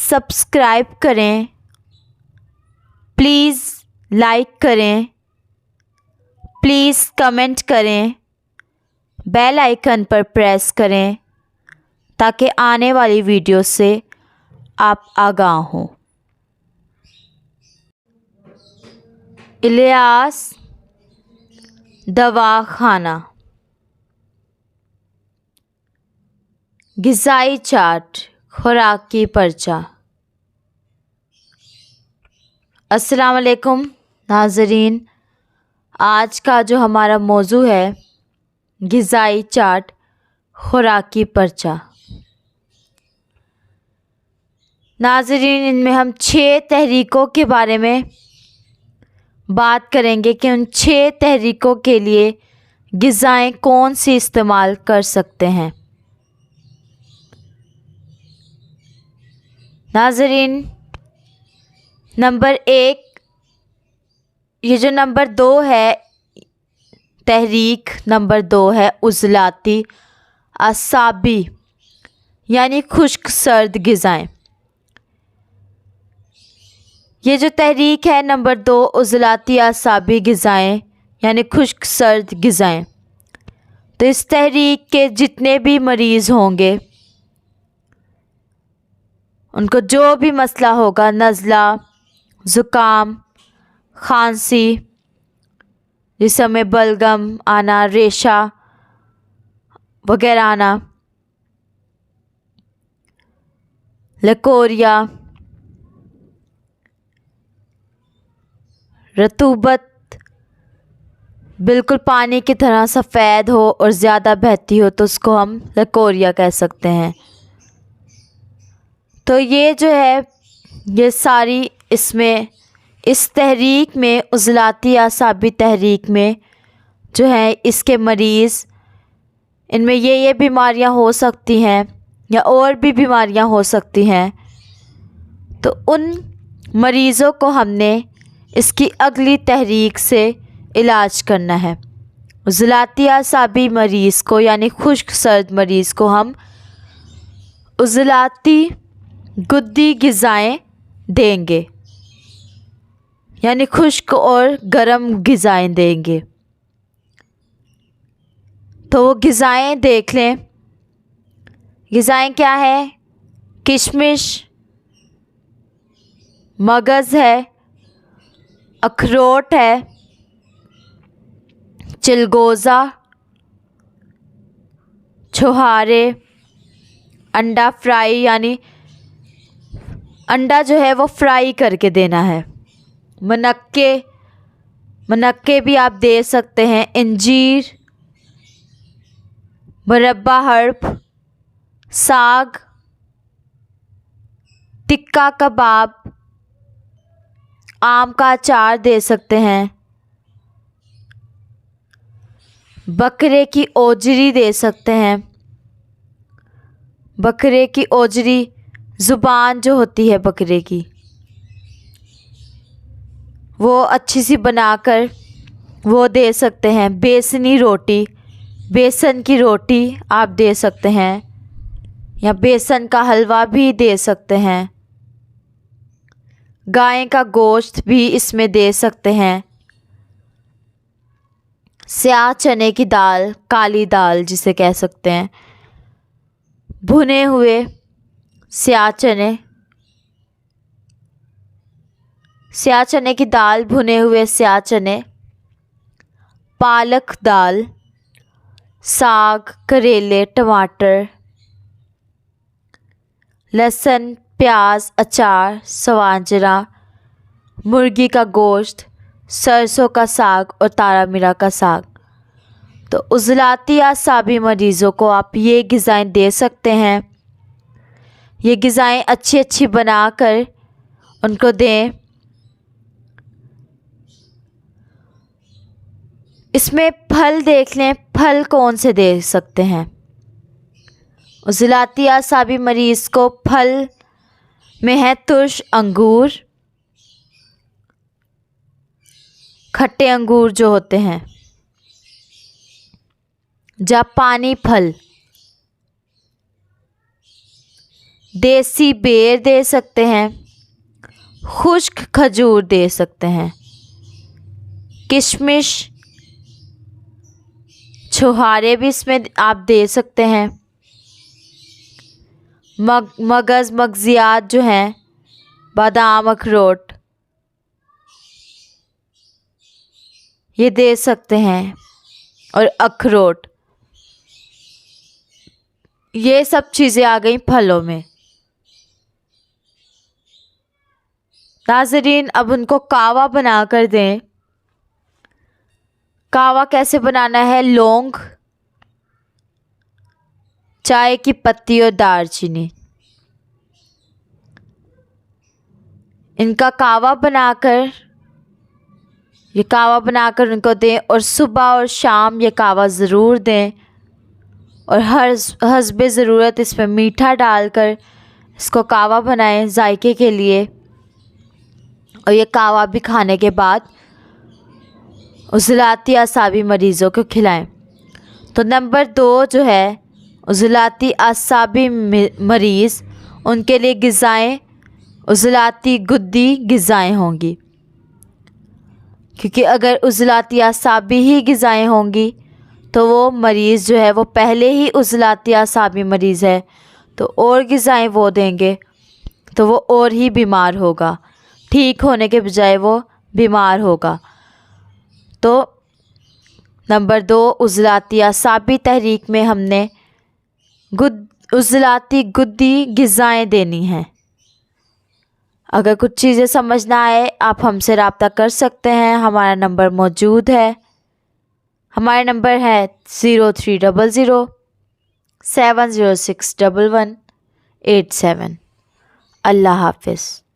Subscribe करें, please like करें, please comment करें, बेल आइकन पर प्रेस करें ताकि आने वाली वीडियो से आप आगाह हों। इलियास दवाखाना। ग़िज़ाई चार्ट, खुराकी पर्चा। अस्सलाम वालेकुम नाज़रीन, आज का जो हमारा मौजू है ग़िज़ाई चार्ट, खुराकी पर्चा। नाज़रीन, इनमें हम 6 तहरीकों के बारे में बात करेंगे कि उन 6 तहरीकों के लिए ग़िज़ाएँ कौन सी इस्तेमाल कर सकते हैं। नाज़रीन, नंबर 1, ये जो नंबर 2 है, तहरीक नंबर 2 है उज़लाती असाबी यानी खुश्क सर्द ग़िज़ाएँ। ये जो तहरीक है नंबर 2, उज़लाती असाबी ग़िज़ाएँ यानी खुश्क सर्द ग़िज़ाएँ, तो इस तहरीक के जितने भी मरीज़ होंगे उनको जो भी मसला होगा, नज़ला, ज़ुकाम, खांसी, जिस्म में बलगम आना, रेशा वगैरह आना, लकोरिया, रतूबत बिल्कुल पानी की तरह सफ़ेद हो और ज़्यादा बहती हो तो उसको हम लकोरिया कह सकते हैं। तो ये जो है, ये सारी इसमें इस तहरीक में, उज़लाती असाबी तहरीक में जो है इसके मरीज़, इनमें ये बीमारियां हो सकती हैं या और भी बीमारियां हो सकती हैं। तो उन मरीज़ों को हमने इसकी अगली तहरीक से इलाज करना है। उज़लाती असाबी मरीज़ को यानी खुश्क सर्द मरीज़ को हम उज़लाती गुद्दी ग़िज़ाएँ देंगे यानी खुश्क और गर्म ग़िज़ाएँ देंगे। तो वो ग़िज़ाएँ देख लें। ग़िज़ाएँ क्या है? किशमिश, मगज़ है, अखरोट है, चिलगोज़ा, छुहारे, अंडा फ्राई यानी अंडा जो है वो फ्राई करके देना है, मनक्के भी आप दे सकते हैं, इंजीर, मुरब्बा हर्ब, साग, टिक्का कबाब, आम का अचार दे सकते हैं, बकरे की ओजरी दे सकते हैं। बकरे की ओजरी, ज़ुबान जो होती है बकरे की, वो अच्छी सी बनाकर वो दे सकते हैं। बेसनी रोटी, बेसन की रोटी आप दे सकते हैं या बेसन का हलवा भी दे सकते हैं। गाय का गोश्त भी इसमें दे सकते हैं। स्याह चने की दाल, काली दाल जिसे कह सकते हैं, भुने हुए स्याह चने की दाल, भुने हुए स्याह चने, पालक दाल, साग, करेले, टमाटर, लहसुन, प्याज, अचार, स्वांजरा, मुर्गी का गोश्त, सरसों का साग और तारा मीरा का साग। तो उज़लाती असाबी मरीज़ों को आप ये ग़िज़ाएँ दे सकते हैं। ये ग़िज़ाएँ अच्छी बनाकर उनको दें। इसमें फल देख लें, फल कौन से दे सकते हैं। उज़लाती असाबी मरीज़ को फल में है तुर्श अंगूर, खट्टे अंगूर जो होते हैं, जापानी फल, देसी बेर दे सकते हैं, खुश्क खजूर दे सकते हैं, किशमिश, छुहारे भी इसमें आप दे सकते हैं, मगज़ मगजियात जो हैं, बादाम अखरोट ये दे सकते हैं, और अखरोट। ये सब चीज़ें आ गई फलों में। नाज़रीन, अब उनको कावा बना कर दें। कावा कैसे बनाना है? लौंग, चाय की पत्ती और दालचीनी, इनका कावा बनाकर उनको दें, और सुबह और शाम ये कावा ज़रूर दें, और हर हस्बे ज़रूरत इसमें मीठा डालकर इसको कावा बनाएं जायके के लिए। और ये कावा भी खाने के बाद उज़लाती आसाबी मरीज़ों को खिलाएं। तो नंबर 2 जो है, उज़लाती आसाबी मरीज़, उनके लिए ग़िज़ाएँ उज़लाती गुद्दी ग़िज़ाएँ होंगी, क्योंकि अगर उज़लाती आसाबी ही ग़िज़ाएँ होंगी तो वो मरीज़ जो है वो पहले ही उज़लाती आसाबी मरीज़ है, तो और ग़िज़ाएँ वो देंगे तो वो और ही बीमार होगा, ठीक होने के बजाय वो बीमार होगा। तो नंबर 2, उज़लाती आसाबी तहरीक में हमने उज़लाती गुद्दी ग़िज़ाएँ देनी हैं। अगर कुछ चीज़ें समझ ना आए, आप हमसे रब्ता कर सकते हैं। हमारा नंबर मौजूद है। हमारा नंबर है 0300 706 1187। अल्लाह हाफ़िज़।